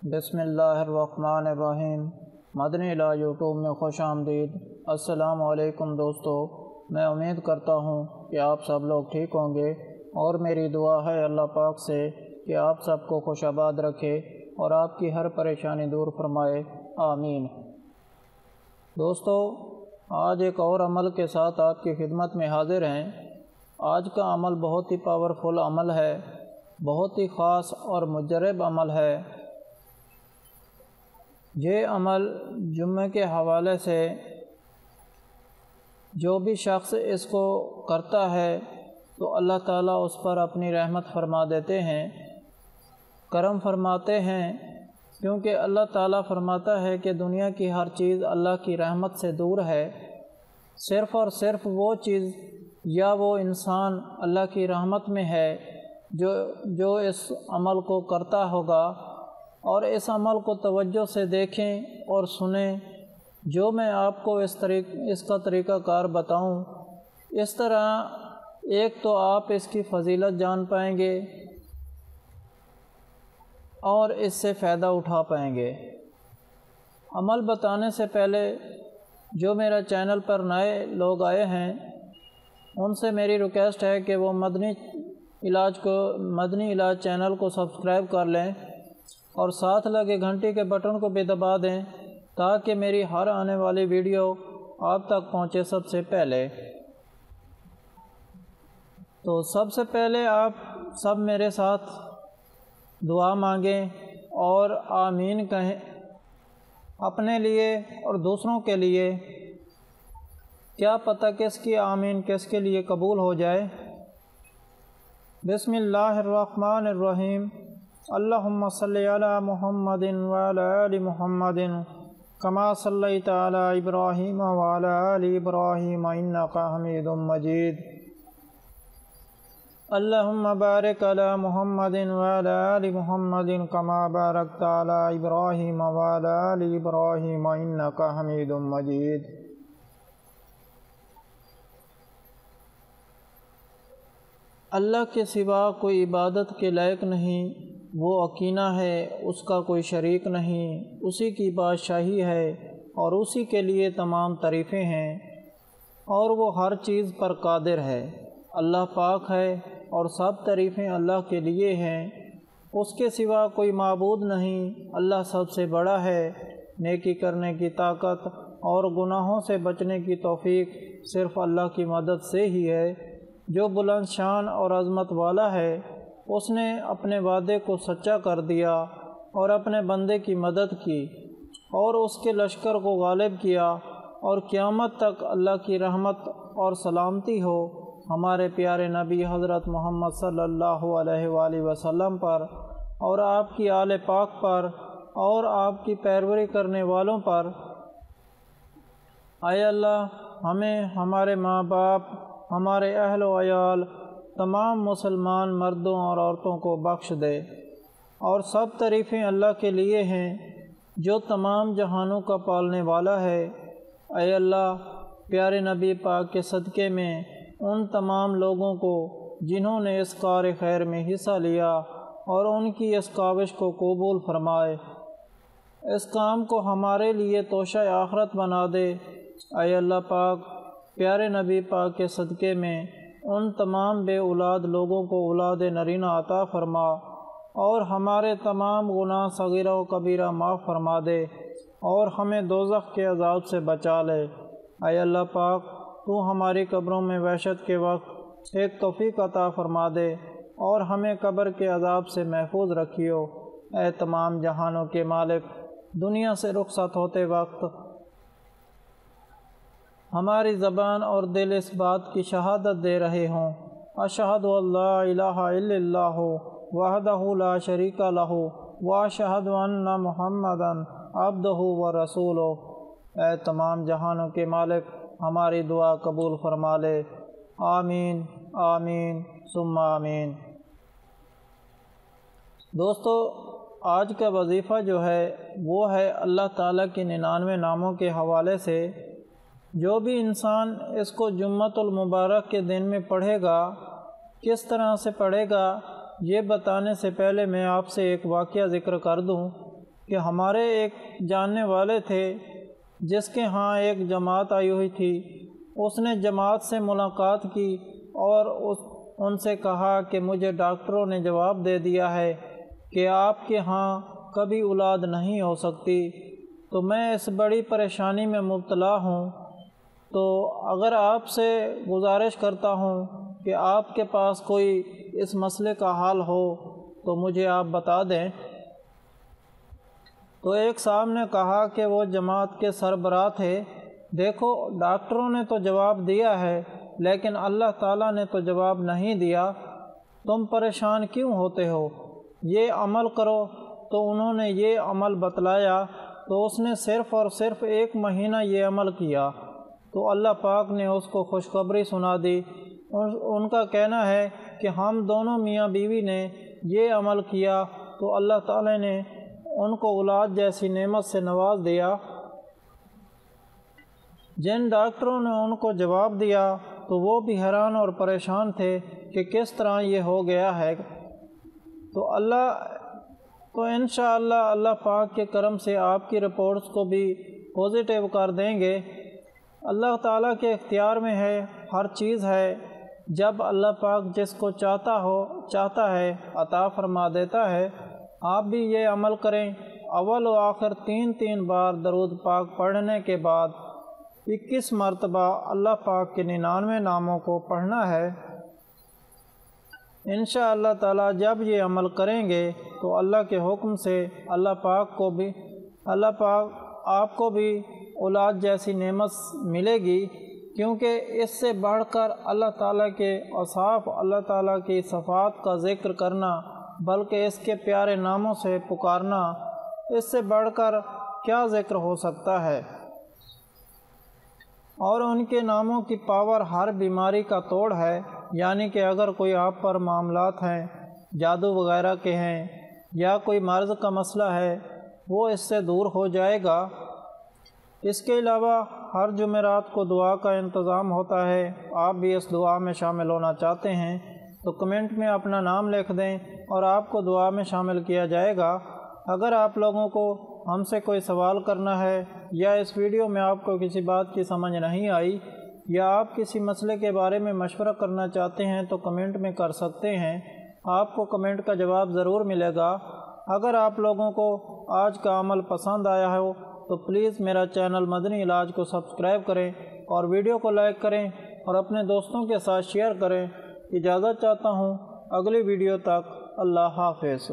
بسم اللہ الرحمن الرحیم۔ مدنی لا یوٹیوب میں خوش آمدید۔ السلام علیکم دوستو، میں امید کرتا ہوں کہ آپ سب لوگ ٹھیک ہوں گے، اور میری دعا ہے اللہ پاک سے کہ آپ سب کو خوش آباد رکھے اور آپ کی ہر پریشانی دور فرمائے، آمین۔ دوستو، آج ایک اور عمل کے ساتھ آپ کی خدمت میں حاضر ہیں۔ آج کا عمل بہت ہی پاورفل عمل ہے، بہت ہی خاص اور مجرب عمل ہے۔ یہ عمل جمعے کے حوالے سے جو بھی شخص اس کو کرتا ہے تو اللہ تعالیٰ اس پر اپنی رحمت فرما دیتے ہیں، کرم فرماتے ہیں، کیونکہ اللہ تعالیٰ فرماتا ہے کہ دنیا کی ہر چیز اللہ کی رحمت سے دور ہے، صرف اور صرف وہ چیز یا وہ انسان اللہ کی رحمت میں ہے جو اس عمل کو کرتا ہوگا۔ اور اس عمل کو توجہ سے دیکھیں اور سنیں۔ جو میں آپ کو اس کا طریقہ کار بتاؤں، اس طرح ایک تو آپ اس کی فضیلت جان پائیں گے اور اس سے فائدہ اٹھا پائیں گے۔ عمل بتانے سے پہلے جو میرا چینل پر نئے لوگ آئے ہیں، ان سے میری ریکویسٹ ہے کہ وہ مدنی علاج چینل کو سبسکرائب کر لیں اور ساتھ لگے گھنٹی کے بٹن کو بھی دبا دیں تاکہ میری ہر آنے والی ویڈیو آپ تک پہنچے سب سے پہلے۔ تو سب سے پہلے آپ سب میرے ساتھ دعا مانگیں اور آمین کہیں، اپنے لیے اور دوسروں کے لیے۔ کیا پتہ کس کی آمین کس کے لیے قبول ہو جائے۔ بسم اللہ الرحمن الرحیم۔ اللہم صلی علی محمد وعلی آل محمد کما صلیت علی ابراہیم وعلی آل ابراہیم انک حمید مجید۔ اللہم بارک علی محمد وعلی آل محمد کما بارکت علی ابراہیم وعلی آل ابراہیم انک حمید مجید۔ اللہ کے سوا کوئی عبادت کے لائق نہیں، وہ اکینا ہے، اس کا کوئی شریک نہیں، اسی کی بادشاہی ہے اور اسی کے لیے تمام تعریفیں ہیں، اور وہ ہر چیز پر قادر ہے۔ اللہ پاک ہے اور سب تعریفیں اللہ کے لیے ہیں، اس کے سوا کوئی معبود نہیں۔ اللہ سب سے بڑا ہے۔ نیکی کرنے کی طاقت اور گناہوں سے بچنے کی توفیق صرف اللہ کی مدد سے ہی ہے۔ جو بلند شان اور عظمت والا ہے، اس نے اپنے وعدے کو سچا کر دیا اور اپنے بندے کی مدد کی اور اس کے لشکر کو غالب کیا، اور قیامت تک اللہ کی رحمت اور سلامتی ہو ہمارے پیارے نبی حضرت محمد صلی اللہ علیہ وآلہ وسلم پر، اور آپ کی آل پاک پر، اور آپ کی پیروی کرنے والوں پر۔ اے اللہ، ہمیں، ہمارے ماں باپ، ہمارے اہل و عیال، تمام مسلمان مردوں اور عورتوں کو بخش دے۔ اور سب تعریفیں اللہ کے لیے ہیں جو تمام جہانوں کا پالنے والا ہے۔ اے اللہ، پیارے نبی پاک کے صدقے میں ان تمام لوگوں کو جنہوں نے اس کار خیر میں حصہ لیا، اور ان کی اس کاوش کو قبول فرمائے، اس کام کو ہمارے لیے توشہ آخرت بنا دے۔ اے اللہ پاک، پیارے نبی پاک کے صدقے میں ان تمام بے اولاد لوگوں کو اولاد نرینہ عطا فرما، اور ہمارے تمام گناہ صغیرہ و کبیرہ معاف فرما دے، اور ہمیں دوزخ کے عذاب سے بچا لے۔ اے اللہ پاک، تو ہماری قبروں میں وحشت کے وقت ایک توفیق عطا فرما دے، اور ہمیں قبر کے عذاب سے محفوظ رکھیو۔ اے تمام جہانوں کے مالک، دنیا سے رخصت ہوتے وقت ہماری زبان اور دل اس بات کی شہادت دے رہے ہوں، اشہد ان لا الہ الا اللہ وحدہ لا شریک لہ واشہد ان محمدا عبدہ ورسولہ۔ اے تمام جہانوں کے مالک، ہماری دعا قبول فرما لے، آمین آمین ثم آمین۔ دوستو، آج کا وظیفہ جو ہے وہ ہے اللہ تعالیٰ کے 99 ناموں کے حوالے سے۔ جو بھی انسان اس کو جمعۃ المبارک کے دن میں پڑھے گا، کس طرح سے پڑھے گا، یہ بتانے سے پہلے میں آپ سے ایک واقعہ ذکر کر دوں۔ کہ ہمارے ایک جاننے والے تھے جس کے ہاں ایک جماعت آئی ہوئی تھی، اس نے جماعت سے ملاقات کی اور ان سے کہا کہ مجھے ڈاکٹروں نے جواب دے دیا ہے کہ آپ کے ہاں کبھی اولاد نہیں ہو سکتی، تو میں اس بڑی پریشانی میں مبتلا ہوں، تو اگر آپ سے گزارش کرتا ہوں کہ آپ کے پاس کوئی اس مسئلے کا حل ہو تو مجھے آپ بتا دیں۔ تو ایک صاحب نے کہا کہ وہ جماعت کے سربراہ تھے، دیکھو ڈاکٹروں نے تو جواب دیا ہے لیکن اللہ تعالیٰ نے تو جواب نہیں دیا، تم پریشان کیوں ہوتے ہو، یہ عمل کرو۔ تو انہوں نے یہ عمل بتلایا، تو اس نے صرف اور صرف 1 مہینہ یہ عمل کیا تو اللہ پاک نے اس کو خوشخبری سنا دی۔ ان کا کہنا ہے کہ ہم دونوں میاں بیوی نے یہ عمل کیا تو اللہ تعالیٰ نے ان کو اولاد جیسی نعمت سے نواز دیا۔ جن ڈاکٹروں نے ان کو جواب دیا تو وہ بھی حیران اور پریشان تھے کہ کس طرح یہ ہو گیا ہے۔ تو انشاءاللہ اللہ پاک کے کرم سے آپ کی رپورٹس کو بھی پازیٹیو کر دیں گے۔ اللہ تعالیٰ کے اختیار میں ہے، ہر چیز ہے، جب اللہ پاک جس کو چاہتا ہے عطا فرما دیتا ہے۔ آپ بھی یہ عمل کریں، اول و آخر 3 بار درود پاک پڑھنے کے بعد 21 مرتبہ اللہ پاک کے 99 ناموں کو پڑھنا ہے۔ انشاءاللہ تعالیٰ جب یہ عمل کریں گے تو اللہ کے حکم سے اللہ پاک آپ کو بھی اولاد جیسی نعمت ملے گی، کیونکہ اس سے بڑھ کر اللہ تعالیٰ کے اوصاف، اللہ تعالیٰ کی صفات کا ذکر کرنا، بلکہ اس کے پیارے ناموں سے پکارنا، اس سے بڑھ کر کیا ذکر ہو سکتا ہے۔ اور ان کے ناموں کی پاور ہر بیماری کا توڑ ہے، یعنی کہ اگر کوئی آپ پر معاملات ہیں، جادو وغیرہ کے ہیں یا کوئی مرض کا مسئلہ ہے، وہ اس سے دور ہو جائے گا۔ اس کے علاوہ ہر جمعرات کو دعا کا انتظام ہوتا ہے، آپ بھی اس دعا میں شامل ہونا چاہتے ہیں تو کمنٹ میں اپنا نام لکھ دیں اور آپ کو دعا میں شامل کیا جائے گا۔ اگر آپ لوگوں کو ہم سے کوئی سوال کرنا ہے یا اس ویڈیو میں آپ کو کسی بات کی سمجھ نہیں آئی یا آپ کسی مسئلے کے بارے میں مشورہ کرنا چاہتے ہیں تو کمنٹ میں کر سکتے ہیں، آپ کو کمنٹ کا جواب ضرور ملے گا۔ اگر آپ لوگوں کو آج کا عمل پسند آیا ہو تو پلیز میرا چینل مدنی علاج کو سبسکرائب کریں اور ویڈیو کو لائک کریں اور اپنے دوستوں کے ساتھ شیئر کریں۔ اجازت چاہتا ہوں، اگلی ویڈیو تک اللہ حافظ۔